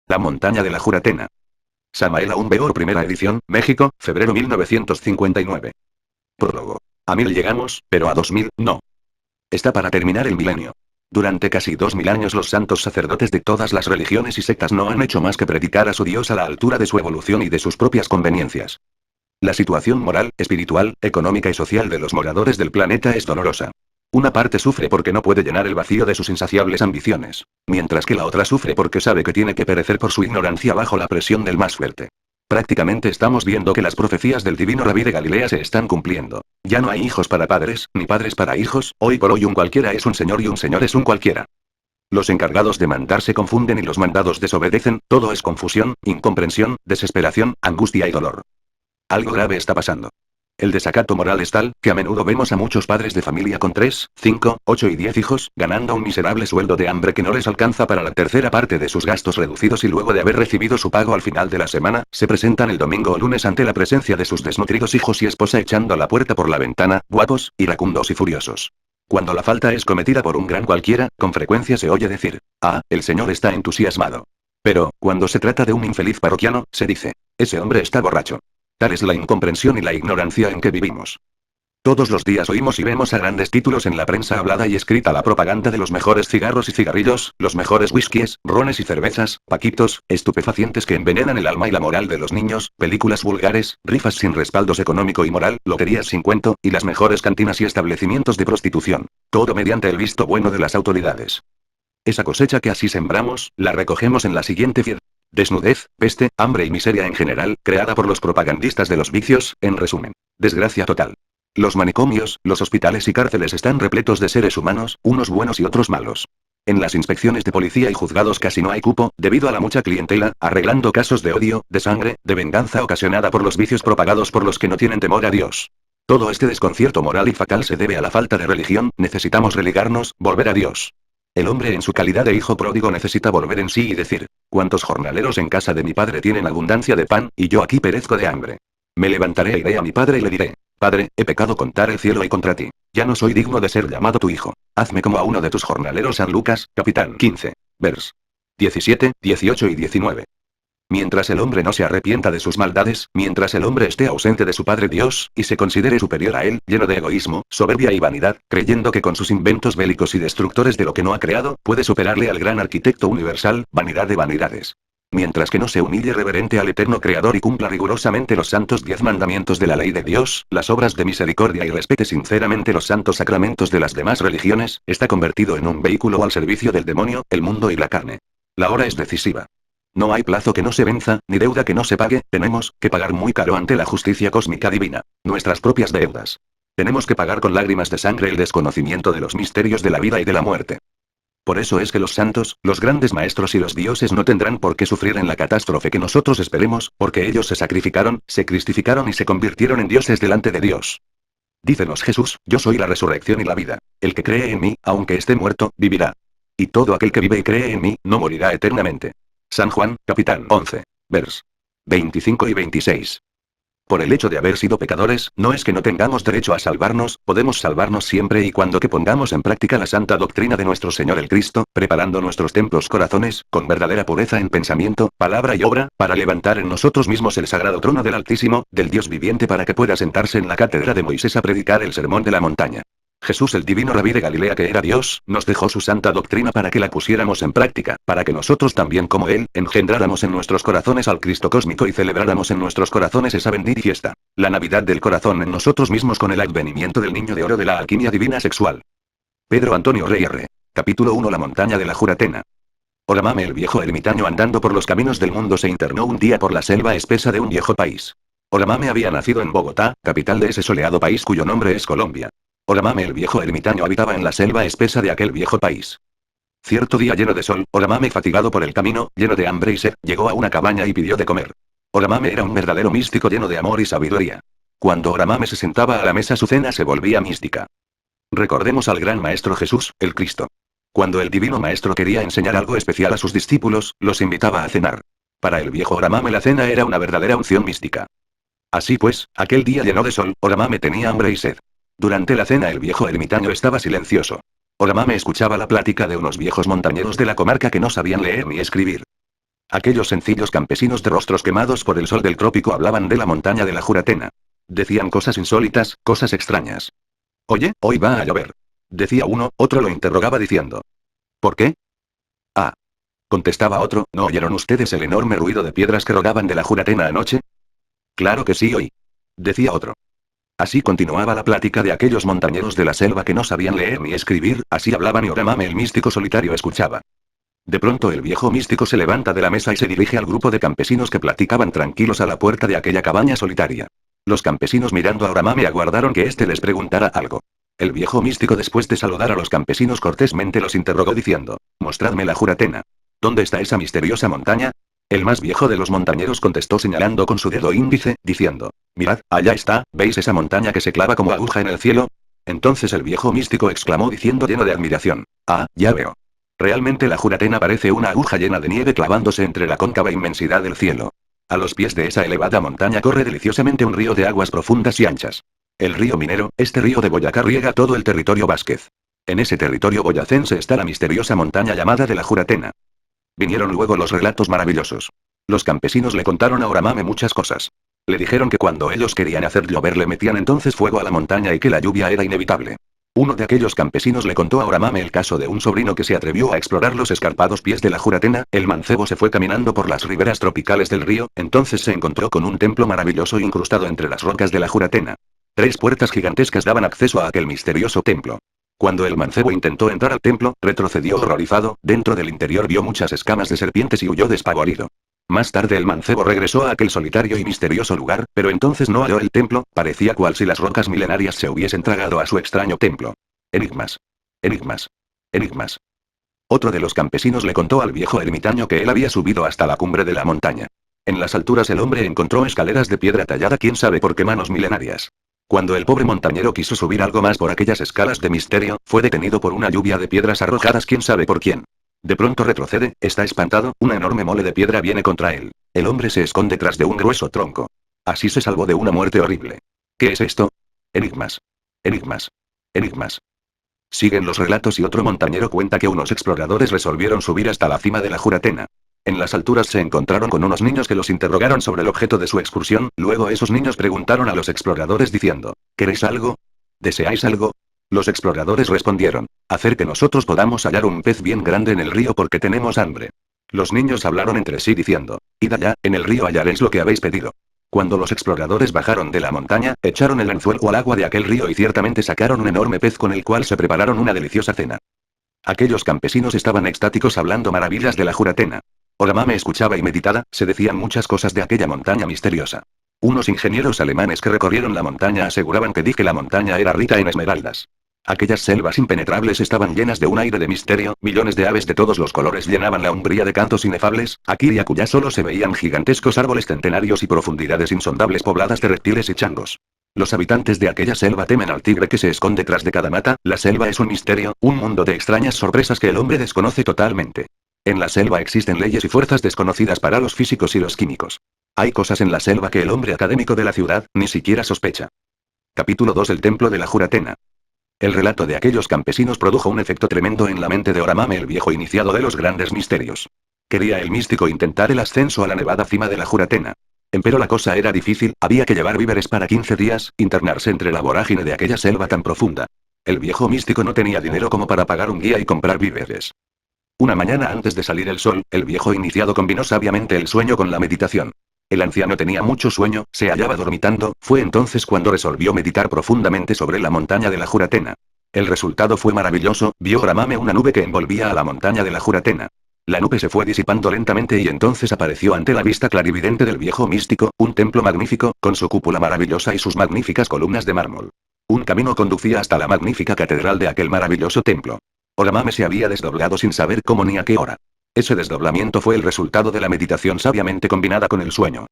La montaña de la Juratena. Samael Aún Weor, primera edición, México, febrero 1959. Prólogo. A 1000 llegamos, pero a 2000, no. Está para terminar el milenio. Durante casi 2000 años los santos sacerdotes de todas las religiones y sectas no han hecho más que predicar a su Dios a la altura de su evolución y de sus propias conveniencias. La situación moral, espiritual, económica y social de los moradores del planeta es dolorosa. Una parte sufre porque no puede llenar el vacío de sus insaciables ambiciones, mientras que la otra sufre porque sabe que tiene que perecer por su ignorancia bajo la presión del más fuerte. Prácticamente estamos viendo que las profecías del divino Rabí de Galilea se están cumpliendo. Ya no hay hijos para padres, ni padres para hijos, hoy por hoy un cualquiera es un señor y un señor es un cualquiera. Los encargados de mandar se confunden y los mandados desobedecen, todo es confusión, incomprensión, desesperación, angustia y dolor. Algo grave está pasando. El desacato moral es tal, que a menudo vemos a muchos padres de familia con 3, 5, 8 y 10 hijos, ganando un miserable sueldo de hambre que no les alcanza para la tercera parte de sus gastos reducidos y luego de haber recibido su pago al final de la semana, se presentan el domingo o lunes ante la presencia de sus desnutridos hijos y esposa echando la puerta por la ventana, guapos, iracundos y furiosos. Cuando la falta es cometida por un gran cualquiera, con frecuencia se oye decir, ah, el Señor está entusiasmado. Pero, cuando se trata de un infeliz parroquiano, se dice, ese hombre está borracho. Tal es la incomprensión y la ignorancia en que vivimos. Todos los días oímos y vemos a grandes títulos en la prensa hablada y escrita la propaganda de los mejores cigarros y cigarrillos, los mejores whiskies, rones y cervezas, paquitos, estupefacientes que envenenan el alma y la moral de los niños, películas vulgares, rifas sin respaldos económico y moral, loterías sin cuento, y las mejores cantinas y establecimientos de prostitución. Todo mediante el visto bueno de las autoridades. Esa cosecha que así sembramos, la recogemos en la siguiente fiesta. Desnudez, peste, hambre y miseria en general, creada por los propagandistas de los vicios, en resumen. Desgracia total. Los manicomios, los hospitales y cárceles están repletos de seres humanos, unos buenos y otros malos. En las inspecciones de policía y juzgados casi no hay cupo, debido a la mucha clientela, arreglando casos de odio, de sangre, de venganza ocasionada por los vicios propagados por los que no tienen temor a Dios. Todo este desconcierto moral y fatal se debe a la falta de religión, necesitamos religarnos, volver a Dios. El hombre en su calidad de hijo pródigo necesita volver en sí y decir, ¿cuántos jornaleros en casa de mi padre tienen abundancia de pan, y yo aquí perezco de hambre? Me levantaré e iré a mi padre y le diré, Padre, he pecado contra el cielo y contra ti. Ya no soy digno de ser llamado tu hijo. Hazme como a uno de tus jornaleros. San Lucas, capítulo 15. Vers. 17, 18 y 19. Mientras el hombre no se arrepienta de sus maldades, mientras el hombre esté ausente de su Padre Dios, y se considere superior a él, lleno de egoísmo, soberbia y vanidad, creyendo que con sus inventos bélicos y destructores de lo que no ha creado, puede superarle al gran arquitecto universal, vanidad de vanidades. Mientras que no se humille reverente al eterno Creador y cumpla rigurosamente los santos 10 mandamientos de la ley de Dios, las obras de misericordia y respete sinceramente los santos sacramentos de las demás religiones, está convertido en un vehículo al servicio del demonio, el mundo y la carne. La hora es decisiva. No hay plazo que no se venza, ni deuda que no se pague, tenemos que pagar muy caro ante la justicia cósmica divina. Nuestras propias deudas. Tenemos que pagar con lágrimas de sangre el desconocimiento de los misterios de la vida y de la muerte. Por eso es que los santos, los grandes maestros y los dioses no tendrán por qué sufrir en la catástrofe que nosotros esperemos, porque ellos se sacrificaron, se cristificaron y se convirtieron en dioses delante de Dios. Dícenos Jesús, yo soy la resurrección y la vida. El que cree en mí, aunque esté muerto, vivirá. Y todo aquel que vive y cree en mí, no morirá eternamente. San Juan, capítulo 11. Vers. 25 y 26. Por el hecho de haber sido pecadores, no es que no tengamos derecho a salvarnos, podemos salvarnos siempre y cuando que pongamos en práctica la santa doctrina de nuestro Señor el Cristo, preparando nuestros templos corazones, con verdadera pureza en pensamiento, palabra y obra, para levantar en nosotros mismos el sagrado trono del Altísimo, del Dios viviente para que pueda sentarse en la cátedra de Moisés a predicar el sermón de la montaña. Jesús el divino Rabí de Galilea que era Dios, nos dejó su santa doctrina para que la pusiéramos en práctica, para que nosotros también como Él, engendráramos en nuestros corazones al Cristo cósmico y celebráramos en nuestros corazones esa bendita fiesta, la Navidad del corazón en nosotros mismos con el advenimiento del niño de oro de la alquimia divina sexual. Pedro Antonio Rey R. Capítulo 1 La montaña de la Juratena. Oramame el viejo ermitaño andando por los caminos del mundo se internó un día por la selva espesa de un viejo país. Oramame había nacido en Bogotá, capital de ese soleado país cuyo nombre es Colombia. Oramame el viejo ermitaño habitaba en la selva espesa de aquel viejo país. Cierto día lleno de sol, Oramame fatigado por el camino, lleno de hambre y sed, llegó a una cabaña y pidió de comer. Oramame era un verdadero místico lleno de amor y sabiduría. Cuando Oramame se sentaba a la mesa su cena se volvía mística. Recordemos al gran maestro Jesús, el Cristo. Cuando el divino maestro quería enseñar algo especial a sus discípulos, los invitaba a cenar. Para el viejo Oramame la cena era una verdadera unción mística. Así pues, aquel día lleno de sol, Oramame tenía hambre y sed. Durante la cena el viejo ermitaño estaba silencioso. Oramame escuchaba la plática de unos viejos montañeros de la comarca que no sabían leer ni escribir. Aquellos sencillos campesinos de rostros quemados por el sol del trópico hablaban de la montaña de la Juratena. Decían cosas insólitas, cosas extrañas. Oye, hoy va a llover. Decía uno, otro lo interrogaba diciendo. ¿Por qué? Ah. Contestaba otro, ¿no oyeron ustedes el enorme ruido de piedras que rodaban de la Juratena anoche? Claro que sí oí. Decía otro. Así continuaba la plática de aquellos montañeros de la selva que no sabían leer ni escribir, así hablaban y Oramame el místico solitario escuchaba. De pronto el viejo místico se levanta de la mesa y se dirige al grupo de campesinos que platicaban tranquilos a la puerta de aquella cabaña solitaria. Los campesinos mirando a Oramame aguardaron que éste les preguntara algo. El viejo místico después de saludar a los campesinos cortésmente los interrogó diciendo, «Mostradme la Juratena. ¿Dónde está esa misteriosa montaña?» El más viejo de los montañeros contestó señalando con su dedo índice, diciendo, «Mirad, allá está, ¿veis esa montaña que se clava como aguja en el cielo?» Entonces el viejo místico exclamó diciendo lleno de admiración, «Ah, ya veo. Realmente la Juratena parece una aguja llena de nieve clavándose entre la cóncava inmensidad del cielo. A los pies de esa elevada montaña corre deliciosamente un río de aguas profundas y anchas. El río Minero, este río de Boyacá riega todo el territorio Vázquez. En ese territorio boyacense está la misteriosa montaña llamada de la Juratena». Vinieron luego los relatos maravillosos. Los campesinos le contaron a Oramame muchas cosas. Le dijeron que cuando ellos querían hacer llover le metían entonces fuego a la montaña y que la lluvia era inevitable. Uno de aquellos campesinos le contó a Oramame el caso de un sobrino que se atrevió a explorar los escarpados pies de la Juratena. El mancebo se fue caminando por las riberas tropicales del río, entonces se encontró con un templo maravilloso incrustado entre las rocas de la Juratena. 3 puertas gigantescas daban acceso a aquel misterioso templo. Cuando el mancebo intentó entrar al templo, retrocedió horrorizado, dentro del interior vio muchas escamas de serpientes y huyó despavorido. Más tarde el mancebo regresó a aquel solitario y misterioso lugar, pero entonces no halló el templo, parecía cual si las rocas milenarias se hubiesen tragado a su extraño templo. Enigmas. Enigmas. Enigmas. Otro de los campesinos le contó al viejo ermitaño que él había subido hasta la cumbre de la montaña. En las alturas el hombre encontró escaleras de piedra tallada quién sabe por qué manos milenarias. Cuando el pobre montañero quiso subir algo más por aquellas escalas de misterio, fue detenido por una lluvia de piedras arrojadas quién sabe por quién. De pronto retrocede, está espantado, una enorme mole de piedra viene contra él. El hombre se esconde tras de un grueso tronco. Así se salvó de una muerte horrible. ¿Qué es esto? Enigmas. Enigmas. Enigmas. Siguen los relatos y otro montañero cuenta que unos exploradores resolvieron subir hasta la cima de la Juratena. En las alturas se encontraron con unos niños que los interrogaron sobre el objeto de su excursión, luego esos niños preguntaron a los exploradores diciendo, ¿queréis algo? ¿Deseáis algo? Los exploradores respondieron, hacer que nosotros podamos hallar un pez bien grande en el río porque tenemos hambre. Los niños hablaron entre sí diciendo, id allá, en el río hallaréis lo que habéis pedido. Cuando los exploradores bajaron de la montaña, echaron el anzuelo al agua de aquel río y ciertamente sacaron un enorme pez con el cual se prepararon una deliciosa cena. Aquellos campesinos estaban extáticos hablando maravillas de la Juratena. Oramame escuchaba y meditaba, se decían muchas cosas de aquella montaña misteriosa. Unos ingenieros alemanes que recorrieron la montaña aseguraban que la montaña era rica en esmeraldas. Aquellas selvas impenetrables estaban llenas de un aire de misterio, millones de aves de todos los colores llenaban la umbría de cantos inefables, aquí y acullá solo se veían gigantescos árboles centenarios y profundidades insondables pobladas de reptiles y changos. Los habitantes de aquella selva temen al tigre que se esconde tras de cada mata, la selva es un misterio, un mundo de extrañas sorpresas que el hombre desconoce totalmente. En la selva existen leyes y fuerzas desconocidas para los físicos y los químicos. Hay cosas en la selva que el hombre académico de la ciudad ni siquiera sospecha. Capítulo 2 El Templo de la Juratena. El relato de aquellos campesinos produjo un efecto tremendo en la mente de Oramame el viejo iniciado de los grandes misterios. Quería el místico intentar el ascenso a la nevada cima de la Juratena. Empero la cosa era difícil, había que llevar víveres para 15 días, internarse entre la vorágine de aquella selva tan profunda. El viejo místico no tenía dinero como para pagar un guía y comprar víveres. Una mañana antes de salir el sol, el viejo iniciado combinó sabiamente el sueño con la meditación. El anciano tenía mucho sueño, se hallaba dormitando, fue entonces cuando resolvió meditar profundamente sobre la montaña de la Juratena. El resultado fue maravilloso, vio Oramame una nube que envolvía a la montaña de la Juratena. La nube se fue disipando lentamente y entonces apareció ante la vista clarividente del viejo místico, un templo magnífico, con su cúpula maravillosa y sus magníficas columnas de mármol. Un camino conducía hasta la magnífica catedral de aquel maravilloso templo. Oramame se había desdoblado sin saber cómo ni a qué hora. Ese desdoblamiento fue el resultado de la meditación sabiamente combinada con el sueño.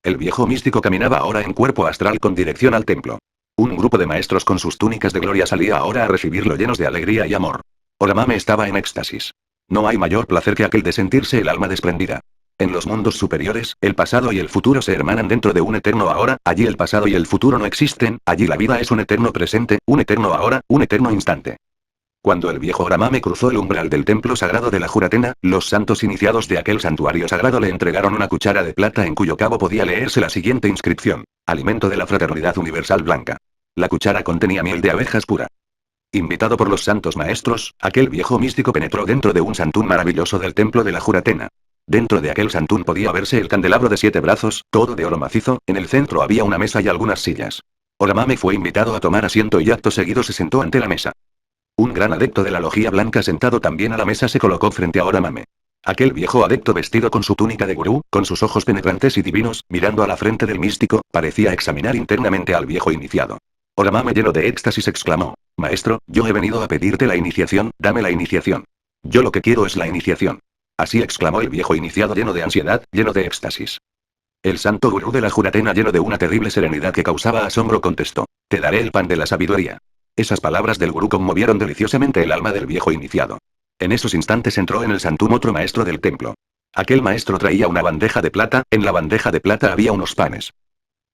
El viejo místico caminaba ahora en cuerpo astral con dirección al templo. Un grupo de maestros con sus túnicas de gloria salía ahora a recibirlo llenos de alegría y amor. Oramame estaba en éxtasis. No hay mayor placer que aquel de sentirse el alma desprendida. En los mundos superiores, el pasado y el futuro se hermanan dentro de un eterno ahora, allí el pasado y el futuro no existen, allí la vida es un eterno presente, un eterno ahora, un eterno instante. Cuando el viejo Oramame cruzó el umbral del templo sagrado de la Juratena, los santos iniciados de aquel santuario sagrado le entregaron una cuchara de plata en cuyo cabo podía leerse la siguiente inscripción: Alimento de la Fraternidad Universal Blanca. La cuchara contenía miel de abejas pura. Invitado por los santos maestros, aquel viejo místico penetró dentro de un santún maravilloso del templo de la Juratena. Dentro de aquel santún podía verse el candelabro de 7 brazos, todo de oro macizo, en el centro había una mesa y algunas sillas. Oramame fue invitado a tomar asiento y acto seguido se sentó ante la mesa. Un gran adepto de la logía blanca sentado también a la mesa se colocó frente a Oramame. Aquel viejo adepto vestido con su túnica de gurú, con sus ojos penetrantes y divinos, mirando a la frente del místico, parecía examinar internamente al viejo iniciado. Oramame lleno de éxtasis exclamó: Maestro, yo he venido a pedirte la iniciación, dame la iniciación. Yo lo que quiero es la iniciación. Así exclamó el viejo iniciado lleno de ansiedad, lleno de éxtasis. El santo gurú de la Juratena lleno de una terrible serenidad que causaba asombro contestó: Te daré el pan de la sabiduría. Esas palabras del gurú conmovieron deliciosamente el alma del viejo iniciado. En esos instantes entró en el santún otro maestro del templo. Aquel maestro traía una bandeja de plata, en la bandeja de plata había unos panes.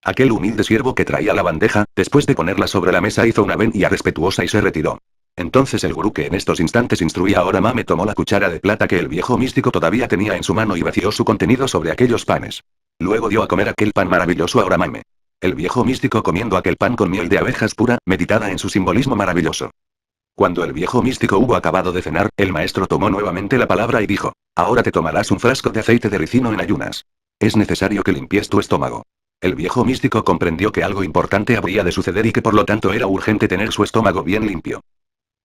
Aquel humilde siervo que traía la bandeja, después de ponerla sobre la mesa hizo una venia respetuosa y se retiró. Entonces el gurú que en estos instantes instruía a Oramame tomó la cuchara de plata que el viejo místico todavía tenía en su mano y vació su contenido sobre aquellos panes. Luego dio a comer aquel pan maravilloso a Oramame. El viejo místico comiendo aquel pan con miel de abejas pura, meditada en su simbolismo maravilloso. Cuando el viejo místico hubo acabado de cenar, el maestro tomó nuevamente la palabra y dijo: Ahora te tomarás un frasco de aceite de ricino en ayunas. Es necesario que limpies tu estómago. El viejo místico comprendió que algo importante habría de suceder y que por lo tanto era urgente tener su estómago bien limpio.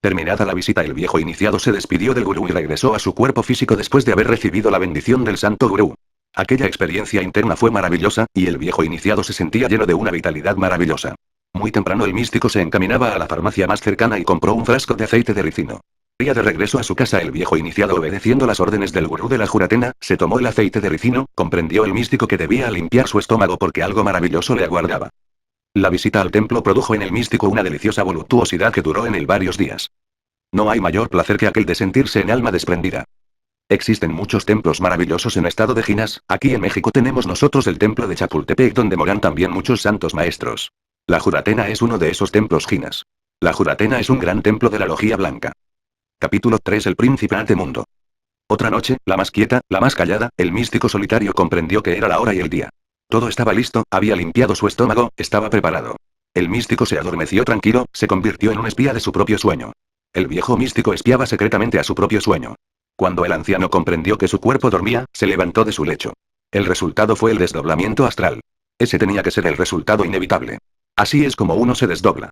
Terminada la visita, el viejo iniciado se despidió del gurú y regresó a su cuerpo físico después de haber recibido la bendición del santo gurú. Aquella experiencia interna fue maravillosa, y el viejo iniciado se sentía lleno de una vitalidad maravillosa. Muy temprano el místico se encaminaba a la farmacia más cercana y compró un frasco de aceite de ricino. De regreso a su casa, el viejo iniciado, obedeciendo las órdenes del gurú de la Juratena, se tomó el aceite de ricino. Comprendió el místico que debía limpiar su estómago porque algo maravilloso le aguardaba. La visita al templo produjo en el místico una deliciosa voluptuosidad que duró en él varios días. No hay mayor placer que aquel de sentirse en alma desprendida. Existen muchos templos maravillosos en estado de jinas. Aquí en México tenemos nosotros el templo de Chapultepec, donde moran también muchos santos maestros. La Juratena es uno de esos templos jinas. La Juratena es un gran templo de la logía blanca. Capítulo 3: El príncipe ante mundo. Otra noche, la más quieta, la más callada, el místico solitario comprendió que era la hora y el día. Todo estaba listo, había limpiado su estómago, estaba preparado. El místico se adormeció tranquilo, se convirtió en un espía de su propio sueño. El viejo místico espiaba secretamente a su propio sueño. Cuando el anciano comprendió que su cuerpo dormía, se levantó de su lecho. El resultado fue el desdoblamiento astral. Ese tenía que ser el resultado inevitable. Así es como uno se desdobla.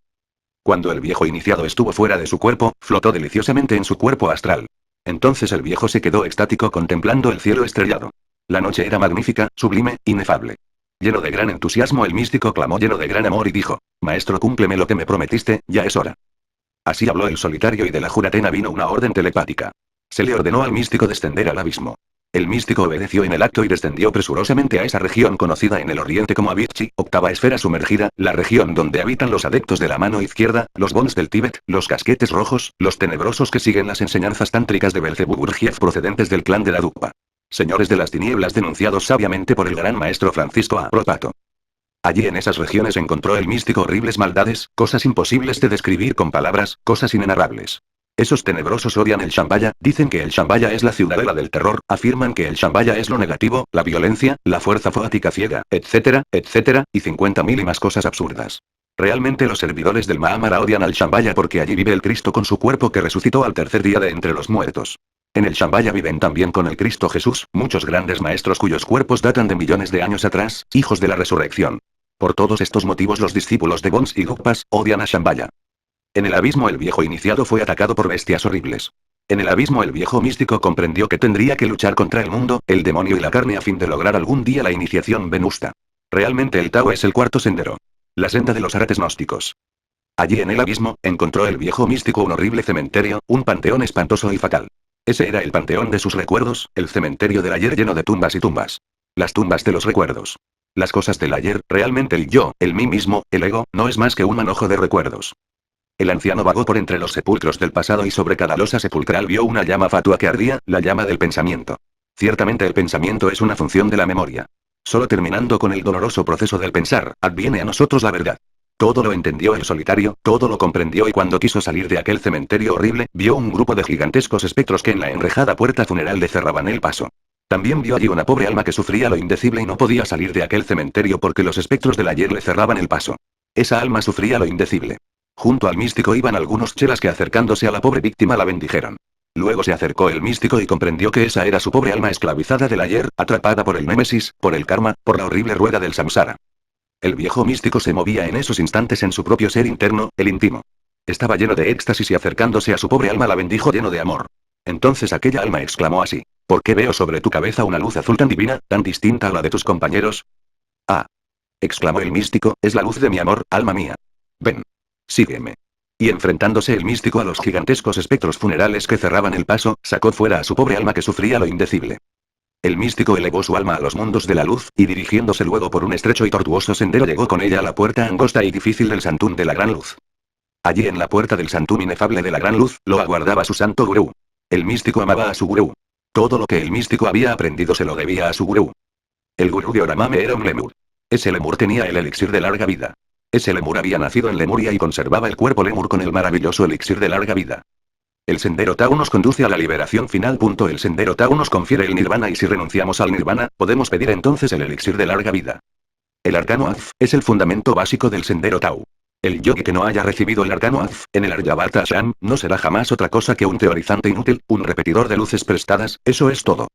Cuando el viejo iniciado estuvo fuera de su cuerpo, flotó deliciosamente en su cuerpo astral. Entonces el viejo se quedó extático contemplando el cielo estrellado. La noche era magnífica, sublime, inefable. Lleno de gran entusiasmo, el místico clamó lleno de gran amor y dijo: Maestro, cúmpleme lo que me prometiste, ya es hora. Así habló el solitario y de la Juratena vino una orden telepática. Se le ordenó al místico descender al abismo. El místico obedeció en el acto y descendió presurosamente a esa región conocida en el oriente como Avicii, octava esfera sumergida, la región donde habitan los adeptos de la mano izquierda, los bons del Tíbet, los casquetes rojos, los tenebrosos que siguen las enseñanzas tántricas de Belcebú Gurdjieff procedentes del clan de la Dukpa. Señores de las tinieblas denunciados sabiamente por el gran maestro Francisco A. Propato. Allí en esas regiones encontró el místico horribles maldades, cosas imposibles de describir con palabras, cosas inenarrables. Esos tenebrosos odian el Shambhala, dicen que el Shambhala es la ciudadela del terror, afirman que el Shambhala es lo negativo, la violencia, la fuerza faática ciega, etcétera, etcétera, y 50.000 y más cosas absurdas. Realmente los servidores del Mahamara odian al Shambhala porque allí vive el Cristo con su cuerpo que resucitó al tercer día de entre los muertos. En el Shambhala viven también con el Cristo Jesús, muchos grandes maestros cuyos cuerpos datan de millones de años atrás, hijos de la resurrección. Por todos estos motivos los discípulos de Bons y Dukpas odian a Shambhala. En el abismo el viejo iniciado fue atacado por bestias horribles. En el abismo el viejo místico comprendió que tendría que luchar contra el mundo, el demonio y la carne a fin de lograr algún día la iniciación venusta. Realmente el Tao es el cuarto sendero. La senda de los arates gnósticos. Allí en el abismo, encontró el viejo místico un horrible cementerio, un panteón espantoso y fatal. Ese era el panteón de sus recuerdos, el cementerio del ayer lleno de tumbas y tumbas. Las tumbas de los recuerdos. Las cosas del ayer, realmente el yo, el mí mismo, el ego, no es más que un manojo de recuerdos. El anciano vagó por entre los sepulcros del pasado y sobre cada losa sepulcral vio una llama fatua que ardía, la llama del pensamiento. Ciertamente el pensamiento es una función de la memoria. Solo terminando con el doloroso proceso del pensar, adviene a nosotros la verdad. Todo lo entendió el solitario, todo lo comprendió y cuando quiso salir de aquel cementerio horrible, vio un grupo de gigantescos espectros que en la enrejada puerta funeral le cerraban el paso. También vio allí una pobre alma que sufría lo indecible y no podía salir de aquel cementerio porque los espectros del ayer le cerraban el paso. Esa alma sufría lo indecible. Junto al místico iban algunos chelas que acercándose a la pobre víctima la bendijeron. Luego se acercó el místico y comprendió que esa era su pobre alma esclavizada del ayer, atrapada por el némesis, por el karma, por la horrible rueda del samsara. El viejo místico se movía en esos instantes en su propio ser interno, el íntimo. Estaba lleno de éxtasis y acercándose a su pobre alma la bendijo lleno de amor. Entonces aquella alma exclamó así: ¿por qué veo sobre tu cabeza una luz azul tan divina, tan distinta a la de tus compañeros? Ah, exclamó el místico, es la luz de mi amor, alma mía. Ven. Sígueme. Y enfrentándose el místico a los gigantescos espectros funerales que cerraban el paso, sacó fuera a su pobre alma que sufría lo indecible. El místico elevó su alma a los mundos de la luz, y dirigiéndose luego por un estrecho y tortuoso sendero llegó con ella a la puerta angosta y difícil del Santún de la Gran Luz. Allí en la puerta del Santún inefable de la Gran Luz, lo aguardaba su santo gurú. El místico amaba a su gurú. Todo lo que el místico había aprendido se lo debía a su gurú. El gurú de Oramame era un lemur. Ese lemur tenía el elixir de larga vida. Ese lemur había nacido en Lemuria y conservaba el cuerpo lemur con el maravilloso elixir de larga vida. El sendero Tao nos conduce a la liberación final. El sendero Tao nos confiere el nirvana y si renunciamos al nirvana, podemos pedir entonces el elixir de larga vida. El arcano Azf es el fundamento básico del sendero Tao. El yogi que no haya recibido el arcano Azf en el Aryabhata Ashram no será jamás otra cosa que un teorizante inútil, un repetidor de luces prestadas, eso es todo.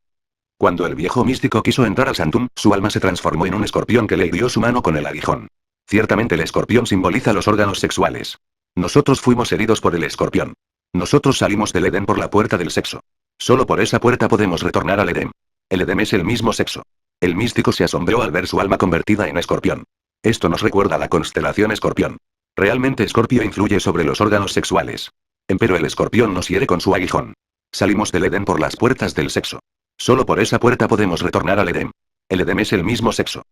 Cuando el viejo místico quiso entrar al Santún, su alma se transformó en un escorpión que le hirió su mano con el aguijón. Ciertamente el escorpión simboliza los órganos sexuales. Nosotros fuimos heridos por el escorpión. Nosotros salimos del Edén por la puerta del sexo. Solo por esa puerta podemos retornar al Edén. El Edén es el mismo sexo. El místico se asombró al ver su alma convertida en escorpión. Esto nos recuerda a la constelación Escorpión. Realmente Escorpio influye sobre los órganos sexuales. Empero el escorpión nos hiere con su aguijón. Salimos del Edén por las puertas del sexo. Solo por esa puerta podemos retornar al Edén. El Edén es el mismo sexo.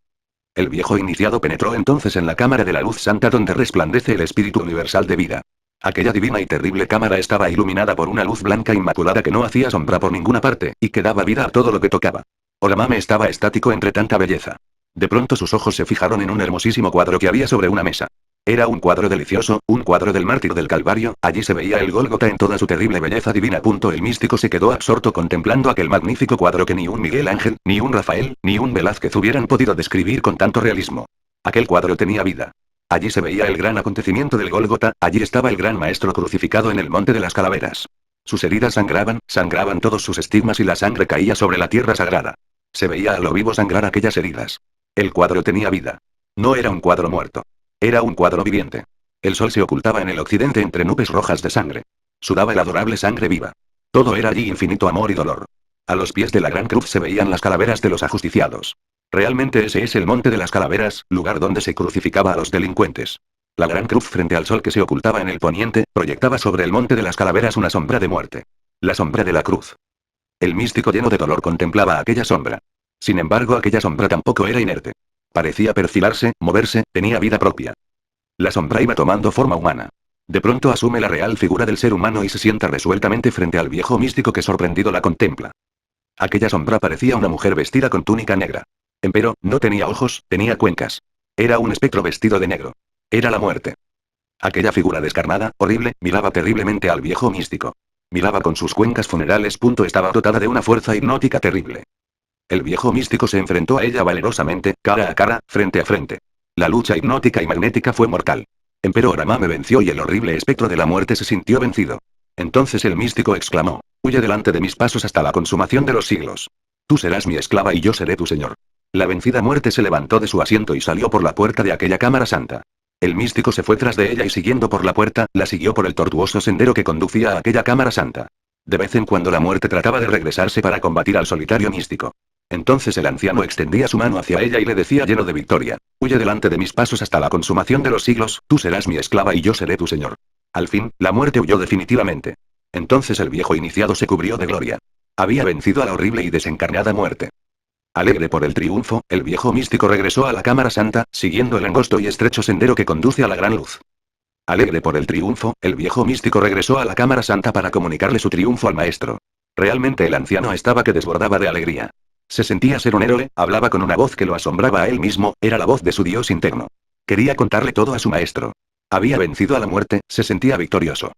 El viejo iniciado penetró entonces en la cámara de la luz santa donde resplandece el espíritu universal de vida. Aquella divina y terrible cámara estaba iluminada por una luz blanca inmaculada que no hacía sombra por ninguna parte, y que daba vida a todo lo que tocaba. Oramame estaba estático entre tanta belleza. De pronto sus ojos se fijaron en un hermosísimo cuadro que había sobre una mesa. Era un cuadro delicioso, un cuadro del mártir del Calvario, allí se veía el Gólgota en toda su terrible belleza divina. El místico se quedó absorto contemplando aquel magnífico cuadro que ni un Miguel Ángel, ni un Rafael, ni un Velázquez hubieran podido describir con tanto realismo. Aquel cuadro tenía vida. Allí se veía el gran acontecimiento del Gólgota, allí estaba el gran maestro crucificado en el monte de las calaveras. Sus heridas sangraban todos sus estigmas y la sangre caía sobre la tierra sagrada. Se veía a lo vivo sangrar aquellas heridas. El cuadro tenía vida. No era un cuadro muerto. Era un cuadro viviente. El sol se ocultaba en el occidente entre nubes rojas de sangre. Sudaba el adorable sangre viva. Todo era allí infinito amor y dolor. A los pies de la gran cruz se veían las calaveras de los ajusticiados. Realmente ese es el monte de las calaveras, lugar donde se crucificaba a los delincuentes. La gran cruz frente al sol que se ocultaba en el poniente, proyectaba sobre el monte de las calaveras una sombra de muerte. La sombra de la cruz. El místico lleno de dolor contemplaba aquella sombra. Sin embargo, aquella sombra tampoco era inerte. Parecía perfilarse, moverse, tenía vida propia. La sombra iba tomando forma humana. De pronto asume la real figura del ser humano y se sienta resueltamente frente al viejo místico que sorprendido la contempla. Aquella sombra parecía una mujer vestida con túnica negra. Empero, no tenía ojos, tenía cuencas. Era un espectro vestido de negro. Era la muerte. Aquella figura descarnada, horrible, miraba terriblemente al viejo místico. Miraba con sus cuencas funerales. Estaba dotada de una fuerza hipnótica terrible. El viejo místico se enfrentó a ella valerosamente, cara a cara, frente a frente. La lucha hipnótica y magnética fue mortal. Empero Oramame venció y el horrible espectro de la muerte se sintió vencido. Entonces el místico exclamó: huye delante de mis pasos hasta la consumación de los siglos. Tú serás mi esclava y yo seré tu señor. La vencida muerte se levantó de su asiento y salió por la puerta de aquella cámara santa. El místico se fue tras de ella y siguiendo por la puerta, la siguió por el tortuoso sendero que conducía a aquella cámara santa. De vez en cuando la muerte trataba de regresarse para combatir al solitario místico. Entonces el anciano extendía su mano hacia ella y le decía lleno de victoria: huye delante de mis pasos hasta la consumación de los siglos, tú serás mi esclava y yo seré tu señor. Al fin, la muerte huyó definitivamente. Entonces el viejo iniciado se cubrió de gloria. Había vencido a la horrible y desencarnada muerte. Alegre por el triunfo, el viejo místico regresó a la cámara santa, siguiendo el angosto y estrecho sendero que conduce a la gran luz. Alegre por el triunfo, el viejo místico regresó a la cámara santa para comunicarle su triunfo al maestro. Realmente el anciano estaba que desbordaba de alegría. Se sentía ser un héroe, hablaba con una voz que lo asombraba a él mismo, era la voz de su Dios interno. Quería contarle todo a su maestro. Había vencido a la muerte, se sentía victorioso.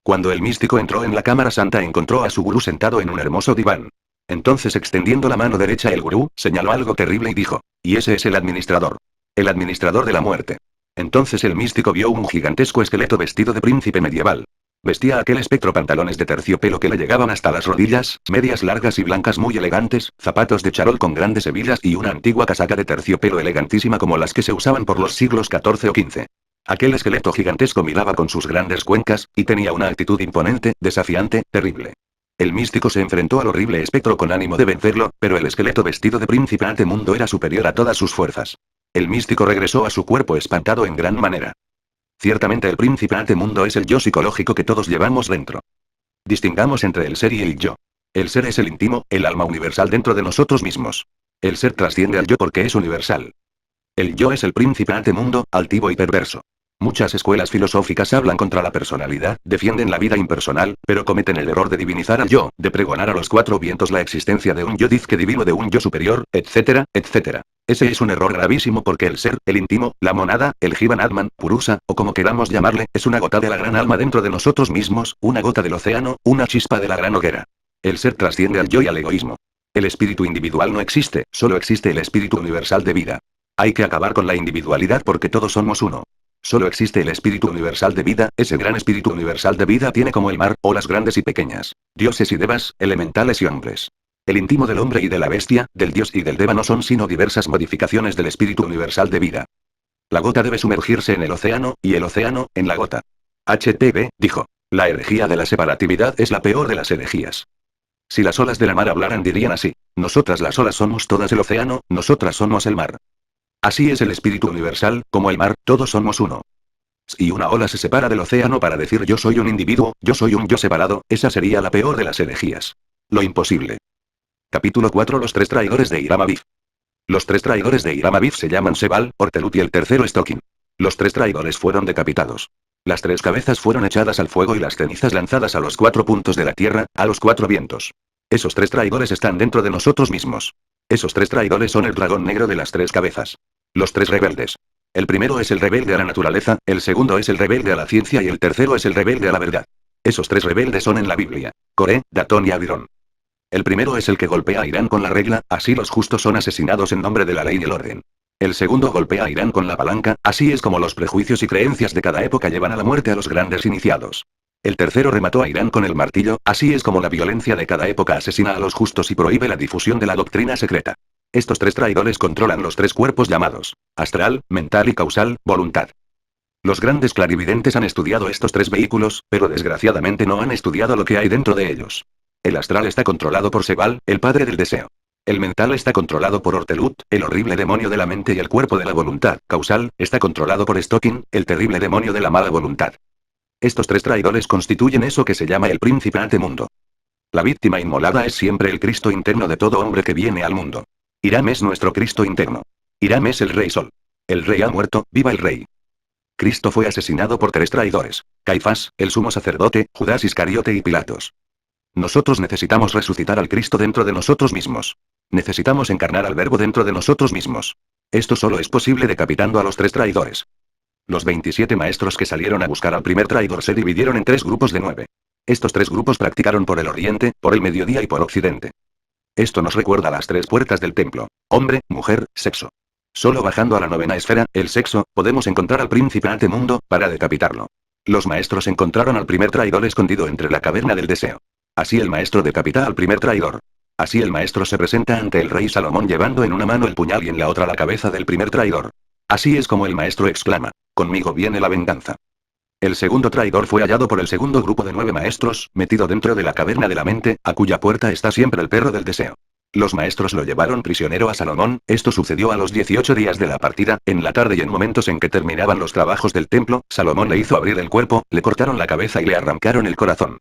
Cuando el místico entró en la cámara santa encontró a su gurú sentado en un hermoso diván. Entonces extendiendo la mano derecha el gurú, señaló algo terrible y dijo, y ese es el administrador. El administrador de la muerte. Entonces el místico vio un gigantesco esqueleto vestido de príncipe medieval. Vestía aquel espectro pantalones de terciopelo que le llegaban hasta las rodillas, medias largas y blancas muy elegantes, zapatos de charol con grandes hebillas y una antigua casaca de terciopelo elegantísima como las que se usaban por los siglos XIV o XV. Aquel esqueleto gigantesco miraba con sus grandes cuencas, y tenía una actitud imponente, desafiante, terrible. El místico se enfrentó al horrible espectro con ánimo de vencerlo, pero el esqueleto vestido de príncipe ante mundo era superior a todas sus fuerzas. El místico regresó a su cuerpo espantado en gran manera. Ciertamente el príncipe ante mundo es el yo psicológico que todos llevamos dentro. Distingamos entre el ser y el yo. El ser es el íntimo, el alma universal dentro de nosotros mismos. El ser trasciende al yo porque es universal. El yo es el príncipe ante mundo, altivo y perverso. Muchas escuelas filosóficas hablan contra la personalidad, defienden la vida impersonal, pero cometen el error de divinizar al yo, de pregonar a los cuatro vientos la existencia de un yo dizque divino, de un yo superior, etcétera, etcétera. Ese es un error gravísimo porque el ser, el íntimo, la monada, el Jivan Atman, Purusa, o como queramos llamarle, es una gota de la gran alma dentro de nosotros mismos, una gota del océano, una chispa de la gran hoguera. El ser trasciende al yo y al egoísmo. El espíritu individual no existe, solo existe el espíritu universal de vida. Hay que acabar con la individualidad porque todos somos uno. Solo existe el espíritu universal de vida, ese gran espíritu universal de vida tiene como el mar, olas grandes y pequeñas, dioses y devas, elementales y hombres. El íntimo del hombre y de la bestia, del dios y del deva no son sino diversas modificaciones del espíritu universal de vida. La gota debe sumergirse en el océano, y el océano, en la gota. HTV, dijo. La herejía de la separatividad es la peor de las herejías. Si las olas de la mar hablaran dirían así, nosotras las olas somos todas el océano, nosotras somos el mar. Así es el espíritu universal, como el mar, todos somos uno. Si una ola se separa del océano para decir yo soy un individuo, yo soy un yo separado, esa sería la peor de las herejías. Lo imposible. Capítulo 4. Los tres traidores de Hiram Abiff. Los tres traidores de Hiram Abiff se llaman Sebal, Ortelut y el tercero Stokin. Los tres traidores fueron decapitados. Las tres cabezas fueron echadas al fuego y las cenizas lanzadas a los cuatro puntos de la tierra, a los cuatro vientos. Esos tres traidores están dentro de nosotros mismos. Esos tres traidores son el dragón negro de las tres cabezas. Los tres rebeldes. El primero es el rebelde a la naturaleza, el segundo es el rebelde a la ciencia y el tercero es el rebelde a la verdad. Esos tres rebeldes son en la Biblia: Coré, Datón y Abirón. El primero es el que golpea a Irán con la regla, así los justos son asesinados en nombre de la ley y el orden. El segundo golpea a Irán con la palanca, así es como los prejuicios y creencias de cada época llevan a la muerte a los grandes iniciados. El tercero remató a Irán con el martillo, así es como la violencia de cada época asesina a los justos y prohíbe la difusión de la doctrina secreta. Estos tres traidores controlan los tres cuerpos llamados astral, mental y causal, voluntad. Los grandes clarividentes han estudiado estos tres vehículos, pero desgraciadamente no han estudiado lo que hay dentro de ellos. El astral está controlado por Sebal, el padre del deseo. El mental está controlado por Ortelut, el horrible demonio de la mente y el cuerpo de la voluntad. Causal, está controlado por Stokin, el terrible demonio de la mala voluntad. Estos tres traidores constituyen eso que se llama el príncipe ante mundo. La víctima inmolada es siempre el Cristo interno de todo hombre que viene al mundo. Hiram es nuestro Cristo interno. Hiram es el Rey Sol. El Rey ha muerto, viva el Rey. Cristo fue asesinado por tres traidores: Caifás, el sumo sacerdote, Judas Iscariote y Pilatos. Nosotros necesitamos resucitar al Cristo dentro de nosotros mismos. Necesitamos encarnar al Verbo dentro de nosotros mismos. Esto solo es posible decapitando a los tres traidores. Los 27 maestros que salieron a buscar al primer traidor se dividieron en tres grupos de 9. Estos tres grupos practicaron por el oriente, por el mediodía y por occidente. Esto nos recuerda las tres puertas del templo: hombre, mujer, sexo. Solo bajando a la novena esfera, el sexo, podemos encontrar al príncipe ante mundo, para decapitarlo. Los maestros encontraron al primer traidor escondido entre la caverna del deseo. Así el maestro decapita al primer traidor. Así el maestro se presenta ante el rey Salomón llevando en una mano el puñal y en la otra la cabeza del primer traidor. Así es como el maestro exclama: conmigo viene la venganza. El segundo traidor fue hallado por el segundo grupo de 9 maestros, metido dentro de la caverna de la mente, a cuya puerta está siempre el perro del deseo. Los maestros lo llevaron prisionero a Salomón. Esto sucedió a los 18 días de la partida, en la tarde y en momentos en que terminaban los trabajos del templo. Salomón le hizo abrir el cuerpo, le cortaron la cabeza y le arrancaron el corazón.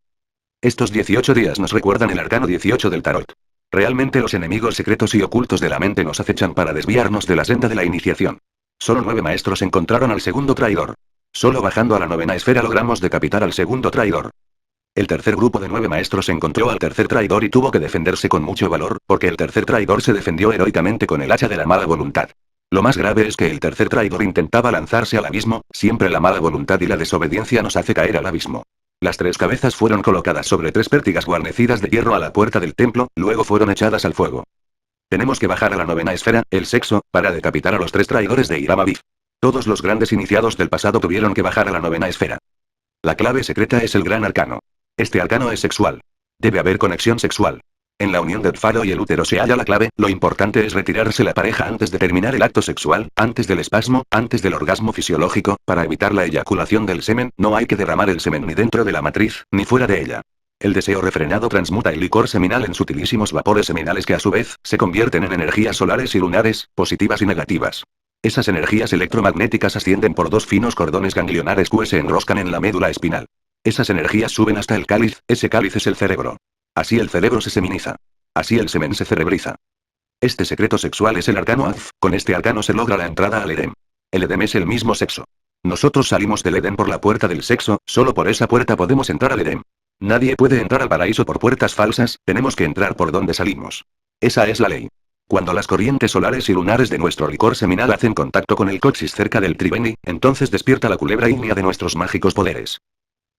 Estos 18 días nos recuerdan el arcano 18 del tarot. Realmente los enemigos secretos y ocultos de la mente nos acechan para desviarnos de la senda de la iniciación. Solo 9 maestros encontraron al segundo traidor. Solo bajando a la novena esfera logramos decapitar al segundo traidor. El tercer grupo de 9 maestros encontró al tercer traidor y tuvo que defenderse con mucho valor, porque el tercer traidor se defendió heroicamente con el hacha de la mala voluntad. Lo más grave es que el tercer traidor intentaba lanzarse al abismo, siempre la mala voluntad y la desobediencia nos hace caer al abismo. Las 3 cabezas fueron colocadas sobre 3 pértigas guarnecidas de hierro a la puerta del templo, luego fueron echadas al fuego. Tenemos que bajar a la 9ª esfera, el sexo, para decapitar a los 3 traidores de Hiram Abiff. Todos los grandes iniciados del pasado tuvieron que bajar a la 9ª esfera. La clave secreta es el gran arcano. Este arcano es sexual. Debe haber conexión sexual. En la unión del falo y el útero se halla la clave, lo importante es retirarse la pareja antes de terminar el acto sexual, antes del espasmo, antes del orgasmo fisiológico, para evitar la eyaculación del semen, no hay que derramar el semen ni dentro de la matriz, ni fuera de ella. El deseo refrenado transmuta el licor seminal en sutilísimos vapores seminales que a su vez, se convierten en energías solares y lunares, positivas y negativas. Esas energías electromagnéticas ascienden por 2 finos cordones ganglionares que se enroscan en la médula espinal. Esas energías suben hasta el cáliz, ese cáliz es el cerebro. Así el cerebro se seminiza. Así el semen se cerebriza. Este secreto sexual es el arcano Af, con este arcano se logra la entrada al Edén. El Edén es el mismo sexo. Nosotros salimos del Edén por la puerta del sexo, solo por esa puerta podemos entrar al Edén. Nadie puede entrar al paraíso por puertas falsas, tenemos que entrar por donde salimos. Esa es la ley. Cuando las corrientes solares y lunares de nuestro licor seminal hacen contacto con el coxis cerca del triveni, entonces despierta la culebra ígnea de nuestros mágicos poderes.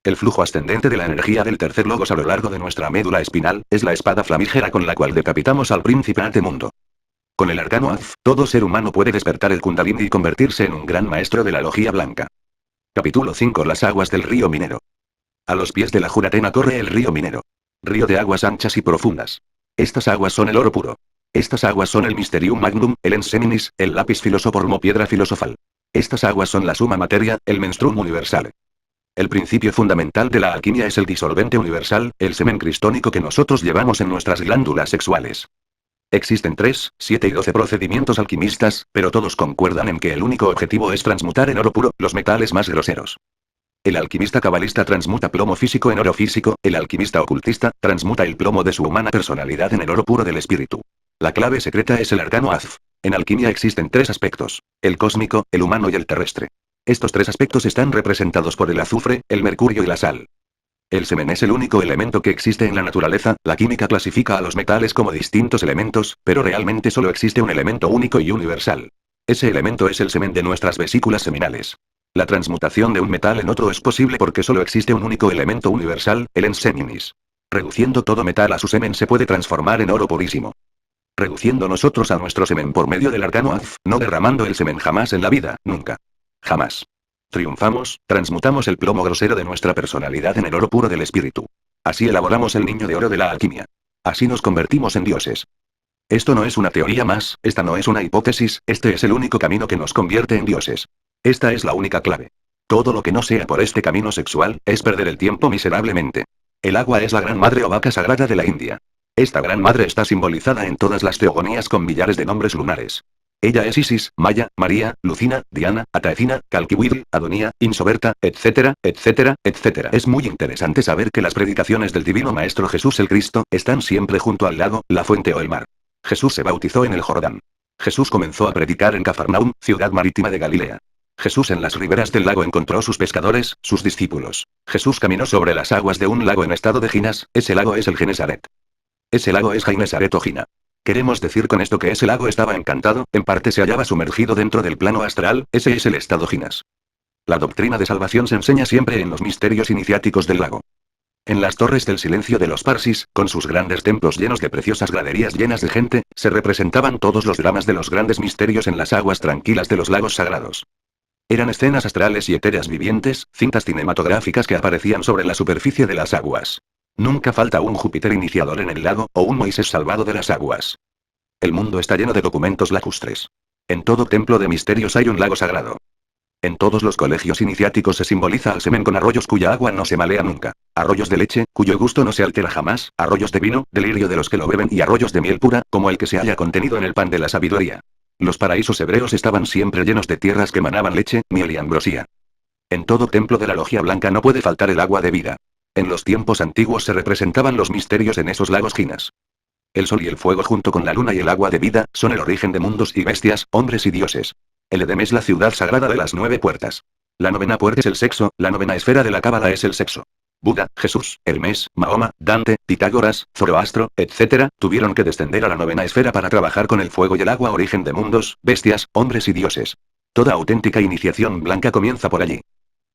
El flujo ascendente de la energía del tercer logos a lo largo de nuestra médula espinal, es la espada flamígera con la cual decapitamos al príncipe antemundo. Con el arcano Af, todo ser humano puede despertar el Kundalini y convertirse en un gran maestro de la logia blanca. Capítulo 5. Las aguas del río Minero. A los pies de la Juratena corre el río Minero. Río de aguas anchas y profundas. Estas aguas son el oro puro. Estas aguas son el Mysterium Magnum, el Ens Seminis, el Lapis Philosophorm o piedra filosofal. Estas aguas son la suma materia, el Menstruum universal. El principio fundamental de la alquimia es el disolvente universal, el semen cristónico que nosotros llevamos en nuestras glándulas sexuales. Existen 3, 7 y 12 procedimientos alquimistas, pero todos concuerdan en que el único objetivo es transmutar en oro puro los metales más groseros. El alquimista cabalista transmuta plomo físico en oro físico, el alquimista ocultista transmuta el plomo de su humana personalidad en el oro puro del espíritu. La clave secreta es el arcano Af. En alquimia existen 3 aspectos: el cósmico, el humano y el terrestre. Estos 3 aspectos están representados por el azufre, el mercurio y la sal. El semen es el único elemento que existe en la naturaleza, la química clasifica a los metales como distintos elementos, pero realmente solo existe un elemento único y universal. Ese elemento es el semen de nuestras vesículas seminales. La transmutación de un metal en otro es posible porque solo existe un único elemento universal, el Ens Seminis. Reduciendo todo metal a su semen se puede transformar en oro purísimo. Reduciendo nosotros a nuestro semen por medio del arcano Af, no derramando el semen jamás en la vida, nunca. Jamás. Triunfamos, transmutamos el plomo grosero de nuestra personalidad en el oro puro del espíritu. Así elaboramos el niño de oro de la alquimia. Así nos convertimos en dioses. Esto no es una teoría más, esta no es una hipótesis, este es el único camino que nos convierte en dioses. Esta es la única clave. Todo lo que no sea por este camino sexual, es perder el tiempo miserablemente. El agua es la gran madre o vaca sagrada de la India. Esta gran madre está simbolizada en todas las teogonías con millares de nombres lunares. Ella es Isis, Maya, María, Lucina, Diana, Ataecina, Calquihuitl, Adonía, Insoberta, etcétera, etcétera, etcétera. Es muy interesante saber que las predicaciones del Divino Maestro Jesús el Cristo, están siempre junto al lago, la fuente o el mar. Jesús se bautizó en el Jordán. Jesús comenzó a predicar en Cafarnaum, ciudad marítima de Galilea. Jesús en las riberas del lago encontró sus pescadores, sus discípulos. Jesús caminó sobre las aguas de un lago en estado de Ginas, ese lago es el Genesaret. Ese lago es Genesaret o Gina. Queremos decir con esto que ese lago estaba encantado, en parte se hallaba sumergido dentro del plano astral, ese es el estado Ginas. La doctrina de salvación se enseña siempre en los misterios iniciáticos del lago. En las torres del silencio de los Parsis, con sus grandes templos llenos de preciosas graderías llenas de gente, se representaban todos los dramas de los grandes misterios en las aguas tranquilas de los lagos sagrados. Eran escenas astrales y etéreas vivientes, cintas cinematográficas que aparecían sobre la superficie de las aguas. Nunca falta un Júpiter iniciador en el lago, o un Moisés salvado de las aguas. El mundo está lleno de documentos lacustres. En todo templo de misterios hay un lago sagrado. En todos los colegios iniciáticos se simboliza al semen con arroyos cuya agua no se malea nunca, arroyos de leche, cuyo gusto no se altera jamás, arroyos de vino, delirio de los que lo beben y arroyos de miel pura, como el que se haya contenido en el pan de la sabiduría. Los paraísos hebreos estaban siempre llenos de tierras que emanaban leche, miel y ambrosía. En todo templo de la logia blanca no puede faltar el agua de vida. En los tiempos antiguos se representaban los misterios en esos lagos Ginas. El sol y el fuego junto con la luna y el agua de vida, son el origen de mundos y bestias, hombres y dioses. El Edem es la ciudad sagrada de las 9 puertas. La 9ª puerta es el sexo, la 9ª esfera de la cábala es el sexo. Buda, Jesús, Hermes, Mahoma, Dante, Pitágoras, Zoroastro, etc., tuvieron que descender a la novena esfera para trabajar con el fuego y el agua, origen de mundos, bestias, hombres y dioses. Toda auténtica iniciación blanca comienza por allí.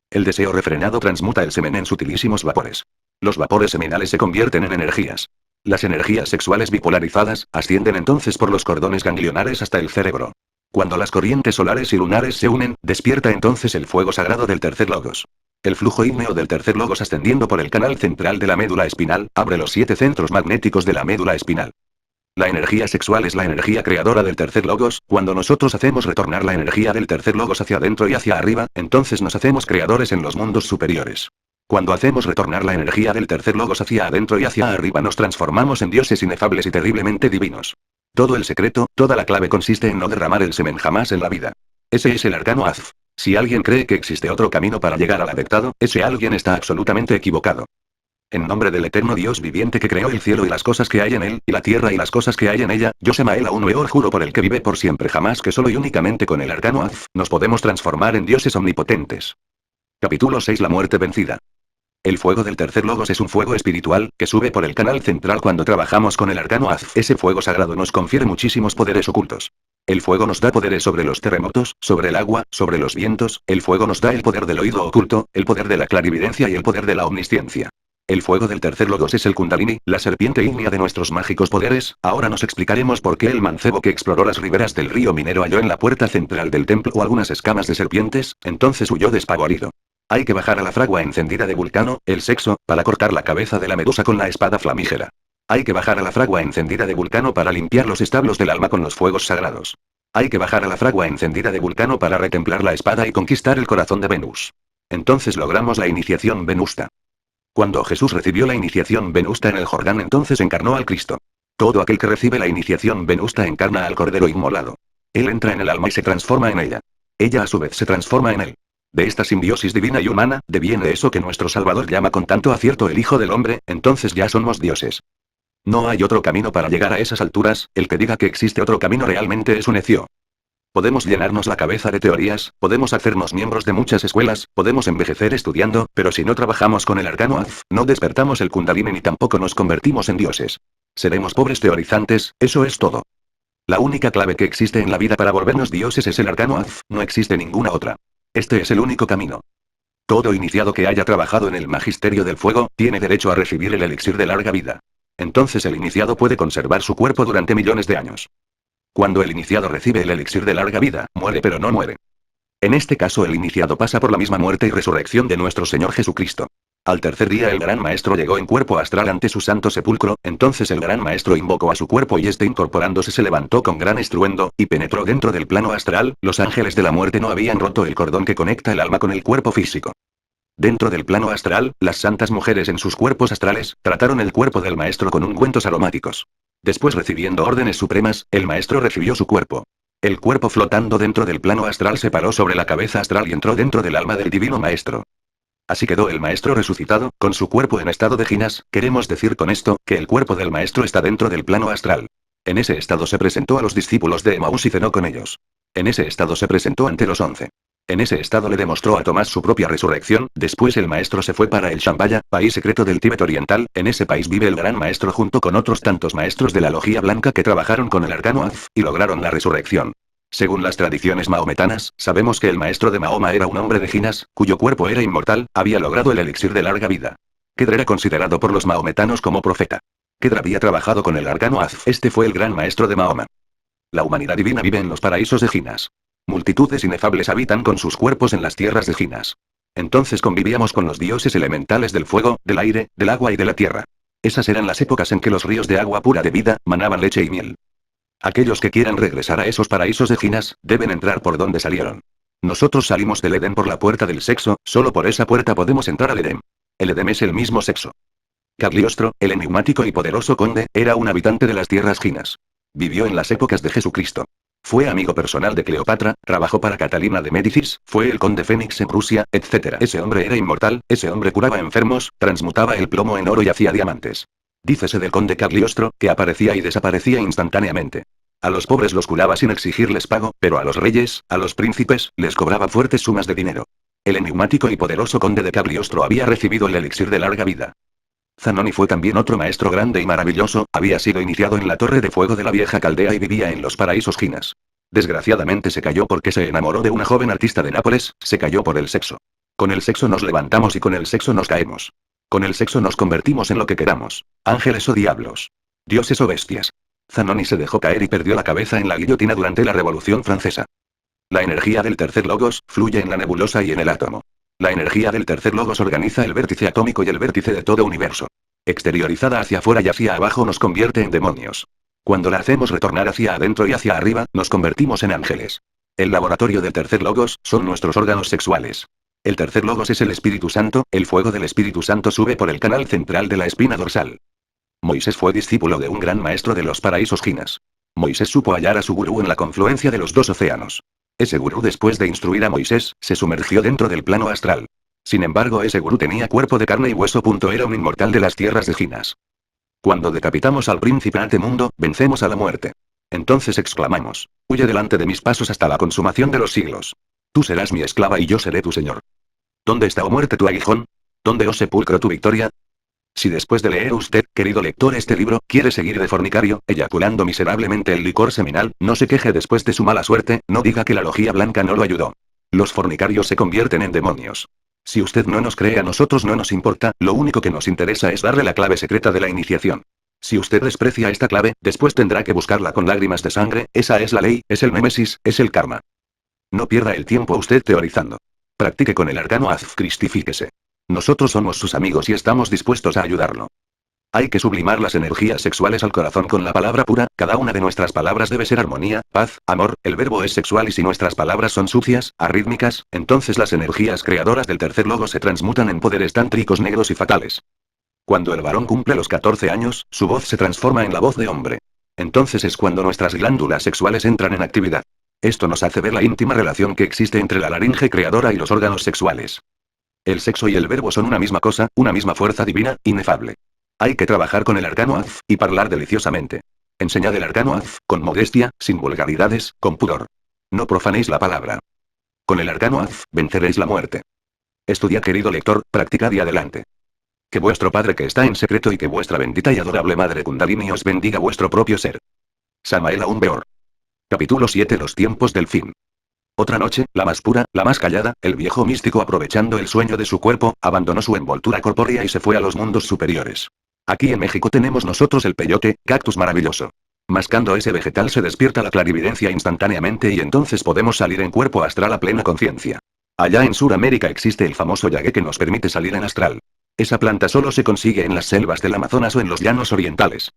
El deseo refrenado transmuta el semen en sutilísimos vapores. Los vapores seminales se convierten en energías. Las energías sexuales bipolarizadas ascienden entonces por los cordones ganglionares hasta el cerebro. Cuando las corrientes solares y lunares se unen, despierta entonces el fuego sagrado del tercer logos. El flujo ígneo del tercer logos ascendiendo por el canal central de la médula espinal, abre los 7 centros magnéticos de la médula espinal. La energía sexual es la energía creadora del tercer logos. Cuando nosotros hacemos retornar la energía del tercer logos hacia adentro y hacia arriba, entonces nos hacemos creadores en los mundos superiores. Cuando hacemos retornar la energía del tercer logos hacia adentro y hacia arriba, nos transformamos en dioses inefables y terriblemente divinos. Todo el secreto, toda la clave consiste en no derramar el semen jamás en la vida. Ese es el arcano Azf. Si alguien cree que existe otro camino para llegar al adeptado, ese alguien está absolutamente equivocado. En nombre del eterno Dios viviente que creó el cielo y las cosas que hay en él, y la tierra y las cosas que hay en ella, yo Samael aún Weor juro por el que vive por siempre jamás que solo y únicamente con el arcano Azf, nos podemos transformar en dioses omnipotentes. Capítulo 6. La muerte vencida. El fuego del tercer logos es un fuego espiritual, que sube por el canal central cuando trabajamos con el arcano Azf. Ese fuego sagrado nos confiere muchísimos poderes ocultos. El fuego nos da poderes sobre los terremotos, sobre el agua, sobre los vientos. El fuego nos da el poder del oído oculto, el poder de la clarividencia y el poder de la omnisciencia. El fuego del tercer logos es el Kundalini, la serpiente ígnea de nuestros mágicos poderes. Ahora nos explicaremos por qué el mancebo que exploró las riberas del río Minero halló en la puerta central del templo algunas escamas de serpientes, entonces huyó despavorido. Hay que bajar a la fragua encendida de Vulcano, el sexo, para cortar la cabeza de la medusa con la espada flamígera. Hay que bajar a la fragua encendida de Vulcano para limpiar los establos del alma con los fuegos sagrados. Hay que bajar a la fragua encendida de Vulcano para retemplar la espada y conquistar el corazón de Venus. Entonces logramos la iniciación venusta. Cuando Jesús recibió la iniciación venusta en el Jordán, entonces encarnó al Cristo. Todo aquel que recibe la iniciación venusta encarna al Cordero inmolado. Él entra en el alma y se transforma en ella. Ella a su vez se transforma en él. De esta simbiosis divina y humana, deviene eso que nuestro Salvador llama con tanto acierto el Hijo del Hombre, entonces ya somos dioses. No hay otro camino para llegar a esas alturas. El que diga que existe otro camino realmente es un necio. Podemos llenarnos la cabeza de teorías, podemos hacernos miembros de muchas escuelas, podemos envejecer estudiando, pero si no trabajamos con el arcano Azf, no despertamos el Kundalini ni tampoco nos convertimos en dioses. Seremos pobres teorizantes, eso es todo. La única clave que existe en la vida para volvernos dioses es el arcano Azf, no existe ninguna otra. Este es el único camino. Todo iniciado que haya trabajado en el magisterio del fuego, tiene derecho a recibir el elixir de larga vida. Entonces el iniciado puede conservar su cuerpo durante millones de años. Cuando el iniciado recibe el elixir de larga vida, muere pero no muere. En este caso el iniciado pasa por la misma muerte y resurrección de nuestro Señor Jesucristo. Al tercer día el gran maestro llegó en cuerpo astral ante su santo sepulcro, entonces el gran maestro invocó a su cuerpo y este incorporándose se levantó con gran estruendo, y penetró dentro del plano astral. Los ángeles de la muerte no habían roto el cordón que conecta el alma con el cuerpo físico. Dentro del plano astral, las santas mujeres en sus cuerpos astrales, trataron el cuerpo del maestro con ungüentos aromáticos. Después, recibiendo órdenes supremas, el maestro recibió su cuerpo. El cuerpo flotando dentro del plano astral se paró sobre la cabeza astral y entró dentro del alma del divino maestro. Así quedó el maestro resucitado, con su cuerpo en estado de ginas. Queremos decir con esto, que el cuerpo del maestro está dentro del plano astral. En ese estado se presentó a los discípulos de Emaús y cenó con ellos. En ese estado se presentó ante los 11. En ese estado le demostró a Tomás su propia resurrección. Después el maestro se fue para el Shambhaya, país secreto del Tíbet oriental. En ese país vive el gran maestro junto con otros tantos maestros de la logia blanca que trabajaron con el arcano Azf, y lograron la resurrección. Según las tradiciones mahometanas, sabemos que el maestro de Mahoma era un hombre de ginas, cuyo cuerpo era inmortal, había logrado el elixir de larga vida. Khedr era considerado por los mahometanos como profeta. Khedr había trabajado con el arcano Azf. Este fue el gran maestro de Mahoma. La humanidad divina vive en los paraísos de ginas. Multitudes inefables habitan con sus cuerpos en las tierras de ginas. Entonces convivíamos con los dioses elementales del fuego, del aire, del agua y de la tierra. Esas eran las épocas en que los ríos de agua pura de vida, manaban leche y miel. Aquellos que quieran regresar a esos paraísos de ginas, deben entrar por donde salieron. Nosotros salimos del Edén por la puerta del sexo, solo por esa puerta podemos entrar al Edén. El Edén es el mismo sexo. Cagliostro, el enigmático y poderoso conde, era un habitante de las tierras ginas. Vivió en las épocas de Jesucristo. Fue amigo personal de Cleopatra, trabajó para Catalina de Médicis, fue el conde Fénix en Rusia, etc. Ese hombre era inmortal, ese hombre curaba enfermos, transmutaba el plomo en oro y hacía diamantes. Dícese del conde Cagliostro, que aparecía y desaparecía instantáneamente. A los pobres los curaba sin exigirles pago, pero a los reyes, a los príncipes, les cobraba fuertes sumas de dinero. El enigmático y poderoso conde de Cagliostro había recibido el elixir de larga vida. Zanoni fue también otro maestro grande y maravilloso, había sido iniciado en la Torre de Fuego de la vieja Caldea y vivía en los paraísos Ginas. Desgraciadamente se cayó porque se enamoró de una joven artista de Nápoles, se cayó por el sexo. Con el sexo nos levantamos y con el sexo nos caemos. Con el sexo nos convertimos en lo que queramos. Ángeles o diablos. Dioses o bestias. Zanoni se dejó caer y perdió la cabeza en la guillotina durante la Revolución Francesa. La energía del tercer logos fluye en la nebulosa y en el átomo. La energía del tercer logos organiza el vértice atómico y el vértice de todo universo. Exteriorizada hacia afuera y hacia abajo nos convierte en demonios. Cuando la hacemos retornar hacia adentro y hacia arriba, nos convertimos en ángeles. El laboratorio del tercer logos son nuestros órganos sexuales. El tercer logos es el Espíritu Santo, el fuego del Espíritu Santo sube por el canal central de la espina dorsal. Moisés fue discípulo de un gran maestro de los paraísos Ginas. Moisés supo hallar a su gurú en la confluencia de los dos océanos. Ese gurú, después de instruir a Moisés, se sumergió dentro del plano astral. Sin embargo, ese gurú tenía cuerpo de carne y hueso. Era un inmortal de las tierras de Ginas. Cuando decapitamos al príncipe Antemundo, vencemos a la muerte. Entonces exclamamos: huye delante de mis pasos hasta la consumación de los siglos. Tú serás mi esclava y yo seré tu señor. ¿Dónde está, oh muerte, tu aguijón? ¿Dónde, oh sepulcro, tu victoria? Si después de leer usted, querido lector, este libro, quiere seguir de fornicario, eyaculando miserablemente el licor seminal, no se queje después de su mala suerte, no diga que la lojía blanca no lo ayudó. Los fornicarios se convierten en demonios. Si usted no nos cree, a nosotros no nos importa, lo único que nos interesa es darle la clave secreta de la iniciación. Si usted desprecia esta clave, después tendrá que buscarla con lágrimas de sangre, esa es la ley, es el némesis, es el karma. No pierda el tiempo usted teorizando. Practique con el arcano Azf, cristifíquese. Nosotros somos sus amigos y estamos dispuestos a ayudarlo. Hay que sublimar las energías sexuales al corazón con la palabra pura, cada una de nuestras palabras debe ser armonía, paz, amor, el verbo es sexual y si nuestras palabras son sucias, arrítmicas, entonces las energías creadoras del tercer logo se transmutan en poderes tántricos negros y fatales. Cuando el varón cumple los 14 años, su voz se transforma en la voz de hombre. Entonces es cuando nuestras glándulas sexuales entran en actividad. Esto nos hace ver la íntima relación que existe entre la laringe creadora y los órganos sexuales. El sexo y el verbo son una misma cosa, una misma fuerza divina, inefable. Hay que trabajar con el arcano Azf, y hablar deliciosamente. Enseñad el arcano Azf, con modestia, sin vulgaridades, con pudor. No profanéis la palabra. Con el arcano Azf, venceréis la muerte. Estudiad, querido lector, practicad y adelante. Que vuestro Padre que está en secreto y que vuestra bendita y adorable Madre Kundalini os bendiga vuestro propio ser. Samael Aún Beor. Capítulo 7. Los tiempos del fin. Otra noche, la más pura, la más callada, el viejo místico, aprovechando el sueño de su cuerpo, abandonó su envoltura corpórea y se fue a los mundos superiores. Aquí en México tenemos nosotros el peyote, cactus maravilloso. Mascando ese vegetal se despierta la clarividencia instantáneamente y entonces podemos salir en cuerpo astral a plena conciencia. Allá en Sudamérica existe el famoso yagué que nos permite salir en astral. Esa planta solo se consigue en las selvas del Amazonas o en los llanos orientales.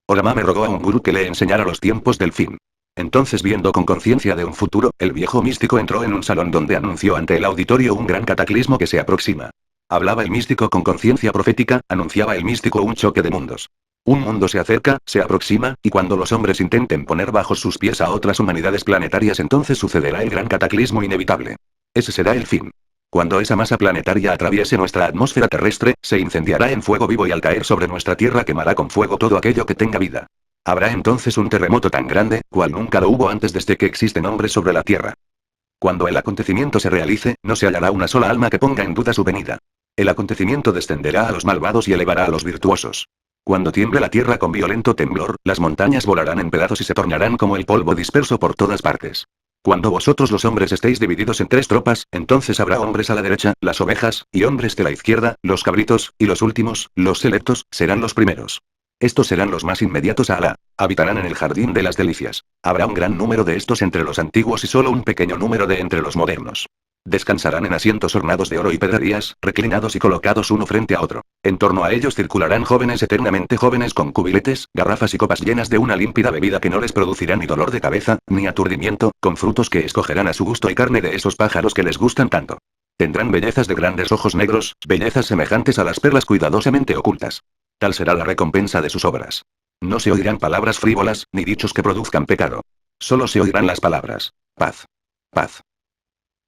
Orama me rogó a un gurú que le enseñara los tiempos del fin. Entonces, viendo con conciencia de un futuro, el viejo místico entró en un salón donde anunció ante el auditorio un gran cataclismo que se aproxima. Hablaba el místico con conciencia profética, anunciaba el místico un choque de mundos. Un mundo se acerca, se aproxima, y cuando los hombres intenten poner bajo sus pies a otras humanidades planetarias, entonces sucederá el gran cataclismo inevitable. Ese será el fin. Cuando esa masa planetaria atraviese nuestra atmósfera terrestre, se incendiará en fuego vivo y al caer sobre nuestra Tierra quemará con fuego todo aquello que tenga vida. Habrá entonces un terremoto tan grande, cual nunca lo hubo antes desde que existen hombres sobre la Tierra. Cuando el acontecimiento se realice, no se hallará una sola alma que ponga en duda su venida. El acontecimiento descenderá a los malvados y elevará a los virtuosos. Cuando tiemble la tierra con violento temblor, las montañas volarán en pedazos y se tornarán como el polvo disperso por todas partes. Cuando vosotros los hombres estéis divididos en 3 tropas, entonces habrá hombres a la derecha, las ovejas, y hombres de la izquierda, los cabritos, y los últimos, los selectos, serán los primeros. Estos serán los más inmediatos a Alá. Habitarán en el jardín de las delicias. Habrá un gran número de estos entre los antiguos y solo un pequeño número de entre los modernos. Descansarán en asientos ornados de oro y pedrerías, reclinados y colocados uno frente a otro. En torno a ellos circularán jóvenes eternamente jóvenes con cubiletes, garrafas y copas llenas de una límpida bebida que no les producirá ni dolor de cabeza, ni aturdimiento, con frutos que escogerán a su gusto y carne de esos pájaros que les gustan tanto. Tendrán bellezas de grandes ojos negros, bellezas semejantes a las perlas cuidadosamente ocultas. Tal será la recompensa de sus obras. No se oirán palabras frívolas, ni dichos que produzcan pecado. Solo se oirán las palabras: paz. Paz.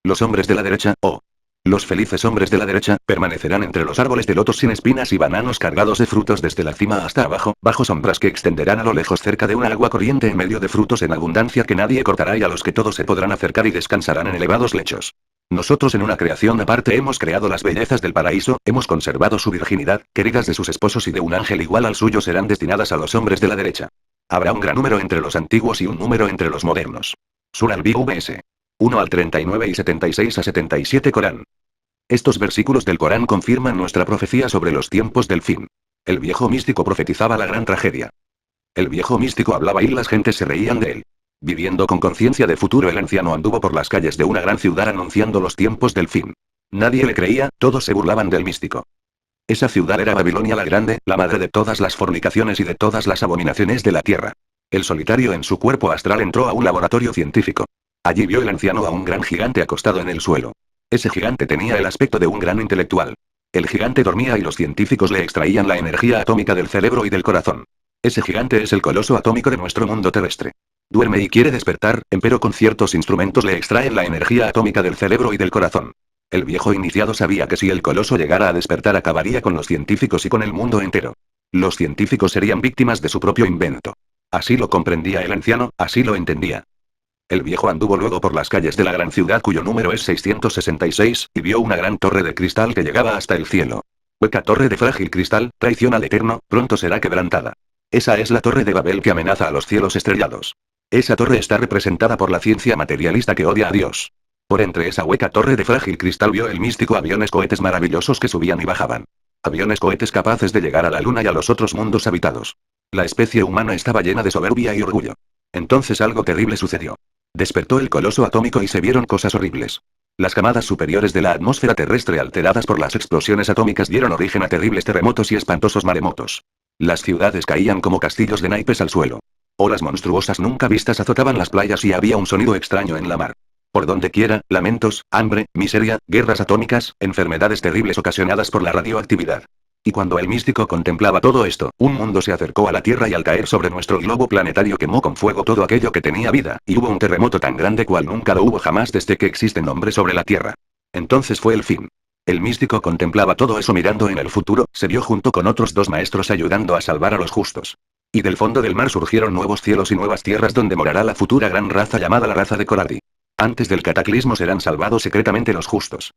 Los hombres de la derecha, oh Los felices hombres de la derecha, permanecerán entre los árboles de lotos sin espinas y bananos cargados de frutos desde la cima hasta abajo, bajo sombras que extenderán a lo lejos cerca de una agua corriente en medio de frutos en abundancia que nadie cortará y a los que todos se podrán acercar y descansarán en elevados lechos. Nosotros en una creación aparte hemos creado las bellezas del paraíso, hemos conservado su virginidad, queridas de sus esposos y de un ángel igual al suyo serán destinadas a los hombres de la derecha. Habrá un gran número entre los antiguos y un número entre los modernos. Surah Al-BVS. 1 al 39 y 76 a 77 Corán. Estos versículos del Corán confirman nuestra profecía sobre los tiempos del fin. El viejo místico profetizaba la gran tragedia. El viejo místico hablaba y las gentes se reían de él. Viviendo con conciencia de futuro, el anciano anduvo por las calles de una gran ciudad anunciando los tiempos del fin. Nadie le creía, todos se burlaban del místico. Esa ciudad era Babilonia la Grande, la madre de todas las fornicaciones y de todas las abominaciones de la tierra. El solitario en su cuerpo astral entró a un laboratorio científico. Allí vio el anciano a un gran gigante acostado en el suelo. Ese gigante tenía el aspecto de un gran intelectual. El gigante dormía y los científicos le extraían la energía atómica del cerebro y del corazón. Ese gigante es el coloso atómico de nuestro mundo terrestre. Duerme y quiere despertar, empero con ciertos instrumentos le extraen la energía atómica del cerebro y del corazón. El viejo iniciado sabía que si el coloso llegara a despertar acabaría con los científicos y con el mundo entero. Los científicos serían víctimas de su propio invento. Así lo comprendía el anciano, así lo entendía. El viejo anduvo luego por las calles de la gran ciudad cuyo número es 666, y vio una gran torre de cristal que llegaba hasta el cielo. Hueca torre de frágil cristal, traición al Eterno, pronto será quebrantada. Esa es la torre de Babel que amenaza a los cielos estrellados. Esa torre está representada por la ciencia materialista que odia a Dios. Por entre esa hueca torre de frágil cristal vio el místico aviones cohetes maravillosos que subían y bajaban. Aviones cohetes capaces de llegar a la luna y a los otros mundos habitados. La especie humana estaba llena de soberbia y orgullo. Entonces algo terrible sucedió. Despertó el coloso atómico y se vieron cosas horribles. Las camadas superiores de la atmósfera terrestre alteradas por las explosiones atómicas dieron origen a terribles terremotos y espantosos maremotos. Las ciudades caían como castillos de naipes al suelo. Olas monstruosas nunca vistas azotaban las playas y había un sonido extraño en la mar. Por donde quiera, lamentos, hambre, miseria, guerras atómicas, enfermedades terribles ocasionadas por la radioactividad. Y cuando el místico contemplaba todo esto, un mundo se acercó a la Tierra y al caer sobre nuestro globo planetario quemó con fuego todo aquello que tenía vida, y hubo un terremoto tan grande cual nunca lo hubo jamás desde que existen hombres sobre la Tierra. Entonces fue el fin. El místico contemplaba todo eso mirando en el futuro, se vio junto con otros dos maestros ayudando a salvar a los justos. Y del fondo del mar surgieron nuevos cielos y nuevas tierras donde morará la futura gran raza llamada la raza de Coradi. Antes del cataclismo serán salvados secretamente los justos.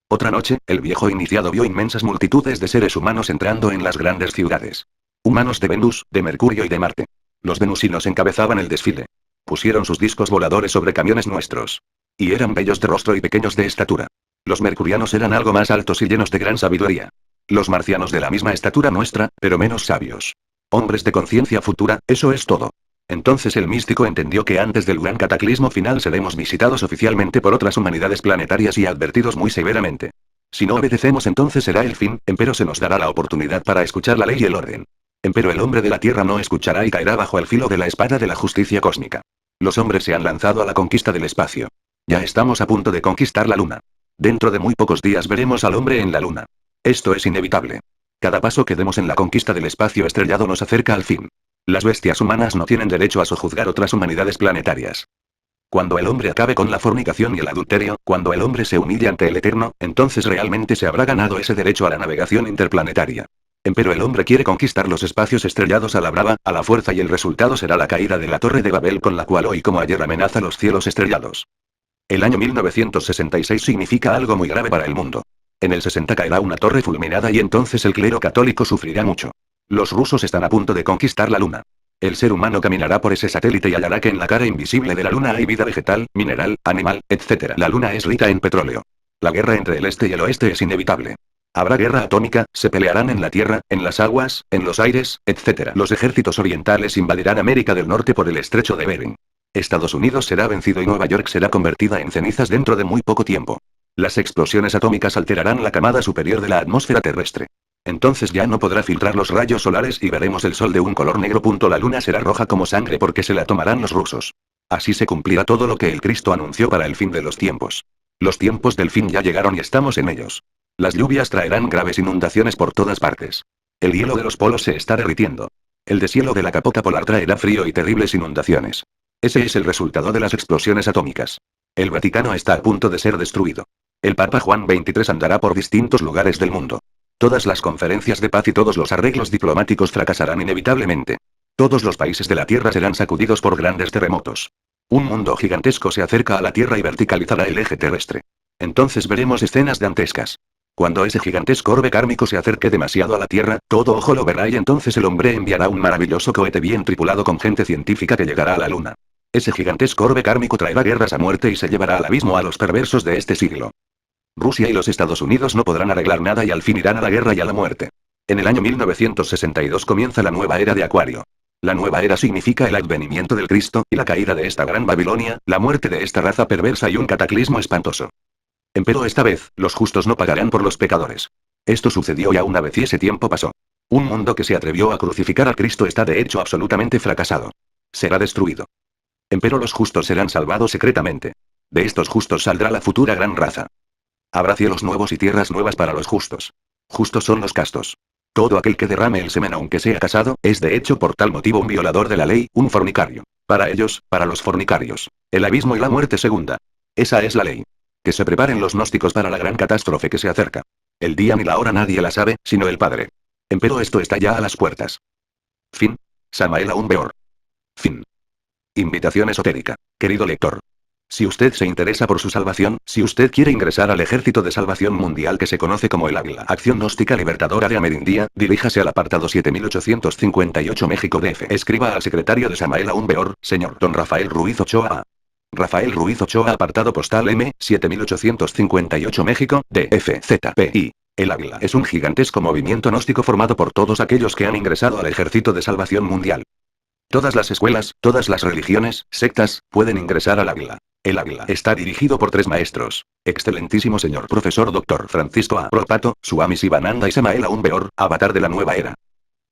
Otra noche, el viejo iniciado vio inmensas multitudes de seres humanos entrando en las grandes ciudades. Humanos de Venus, de Mercurio y de Marte. Los venusinos encabezaban el desfile. Pusieron sus discos voladores sobre camiones nuestros. Y eran bellos de rostro y pequeños de estatura. Los mercurianos eran algo más altos y llenos de gran sabiduría. Los marcianos de la misma estatura nuestra, pero menos sabios. Hombres de conciencia futura, eso es todo. Entonces el místico entendió que antes del gran cataclismo final seremos visitados oficialmente por otras humanidades planetarias y advertidos muy severamente. Si no obedecemos entonces será el fin, empero se nos dará la oportunidad para escuchar la ley y el orden. Empero el hombre de la Tierra no escuchará y caerá bajo el filo de la espada de la justicia cósmica. Los hombres se han lanzado a la conquista del espacio. Ya estamos a punto de conquistar la luna. Dentro de muy pocos días veremos al hombre en la luna. Esto es inevitable. Cada paso que demos en la conquista del espacio estrellado nos acerca al fin. Las bestias humanas no tienen derecho a sojuzgar otras humanidades planetarias. Cuando el hombre acabe con la fornicación y el adulterio, cuando el hombre se humille ante el Eterno, entonces realmente se habrá ganado ese derecho a la navegación interplanetaria. Empero el hombre quiere conquistar los espacios estrellados a la brava, a la fuerza y el resultado será la caída de la Torre de Babel con la cual hoy como ayer amenaza los cielos estrellados. El año 1966 significa algo muy grave para el mundo. En el 60 caerá una torre fulminada y entonces el clero católico sufrirá mucho. Los rusos están a punto de conquistar la luna. El ser humano caminará por ese satélite y hallará que en la cara invisible de la luna hay vida vegetal, mineral, animal, etc. La luna es rica en petróleo. La guerra entre el este y el oeste es inevitable. Habrá guerra atómica, se pelearán en la tierra, en las aguas, en los aires, etc. Los ejércitos orientales invadirán América del Norte por el estrecho de Bering. Estados Unidos será vencido y Nueva York será convertida en cenizas dentro de muy poco tiempo. Las explosiones atómicas alterarán la camada superior de la atmósfera terrestre. Entonces ya no podrá filtrar los rayos solares y veremos el sol de un color negro. La luna será roja como sangre porque se la tomarán los rusos. Así se cumplirá todo lo que el Cristo anunció para el fin de los tiempos. Los tiempos del fin ya llegaron y estamos en ellos. Las lluvias traerán graves inundaciones por todas partes. El hielo de los polos se está derritiendo. El deshielo de la capota polar traerá frío y terribles inundaciones. Ese es el resultado de las explosiones atómicas. El Vaticano está a punto de ser destruido. El Papa Juan XXIII andará por distintos lugares del mundo. Todas las conferencias de paz y todos los arreglos diplomáticos fracasarán inevitablemente. Todos los países de la Tierra serán sacudidos por grandes terremotos. Un mundo gigantesco se acerca a la Tierra y verticalizará el eje terrestre. Entonces veremos escenas dantescas. Cuando ese gigantesco orbe kármico se acerque demasiado a la Tierra, todo ojo lo verá y entonces el hombre enviará un maravilloso cohete bien tripulado con gente científica que llegará a la Luna. Ese gigantesco orbe kármico traerá guerras a muerte y se llevará al abismo a los perversos de este siglo. Rusia y los Estados Unidos no podrán arreglar nada y al fin irán a la guerra y a la muerte. En el año 1962 comienza la nueva era de Acuario. La nueva era significa el advenimiento del Cristo, y la caída de esta gran Babilonia, la muerte de esta raza perversa y un cataclismo espantoso. Empero esta vez, los justos no pagarán por los pecadores. Esto sucedió ya una vez y ese tiempo pasó. Un mundo que se atrevió a crucificar a Cristo está de hecho absolutamente fracasado. Será destruido. Empero los justos serán salvados secretamente. De estos justos saldrá la futura gran raza. Habrá cielos nuevos y tierras nuevas para los justos. Justos son los castos. Todo aquel que derrame el semen aunque sea casado, es de hecho por tal motivo un violador de la ley, un fornicario. Para ellos, para los fornicarios, el abismo y la muerte segunda. Esa es la ley. Que se preparen los gnósticos para la gran catástrofe que se acerca. El día ni la hora nadie la sabe, sino el Padre. Empero esto está ya a las puertas. Fin. Samael Aún Weor. Fin. Invitación esotérica. Querido lector. Si usted se interesa por su salvación, si usted quiere ingresar al ejército de salvación mundial que se conoce como el Águila, Acción Gnóstica Libertadora de Amerindia, diríjase al apartado 7858 México DF. Escriba al secretario de Samael Aún Weor, señor Don Rafael Ruiz Ochoa. Rafael Ruiz Ochoa, apartado postal M, 7858 México, DF, ZPI. El Águila es un gigantesco movimiento gnóstico formado por todos aquellos que han ingresado al ejército de salvación mundial. Todas las escuelas, todas las religiones, sectas, pueden ingresar al Águila. El Águila está dirigido por 3 maestros. Excelentísimo señor profesor Dr. Francisco A. Propato, Swami Sivananda y Samael Aún Weor, avatar de la nueva era.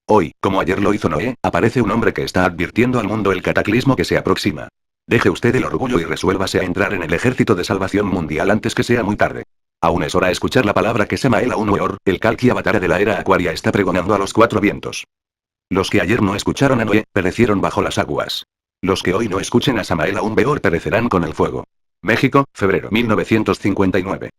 Hoy, como ayer lo hizo Noé, aparece un hombre que está advirtiendo al mundo el cataclismo que se aproxima. Deje usted el orgullo y resuélvase a entrar en el ejército de salvación mundial antes que sea muy tarde. Aún es hora de escuchar la palabra que Samael Aún Weor, el Kalki avatar de la era acuaria, está pregonando a los 4 vientos. Los que ayer no escucharon a Noé, perecieron bajo las aguas. Los que hoy no escuchen a Samael Aún Weor perecerán con el fuego. México, febrero 1959.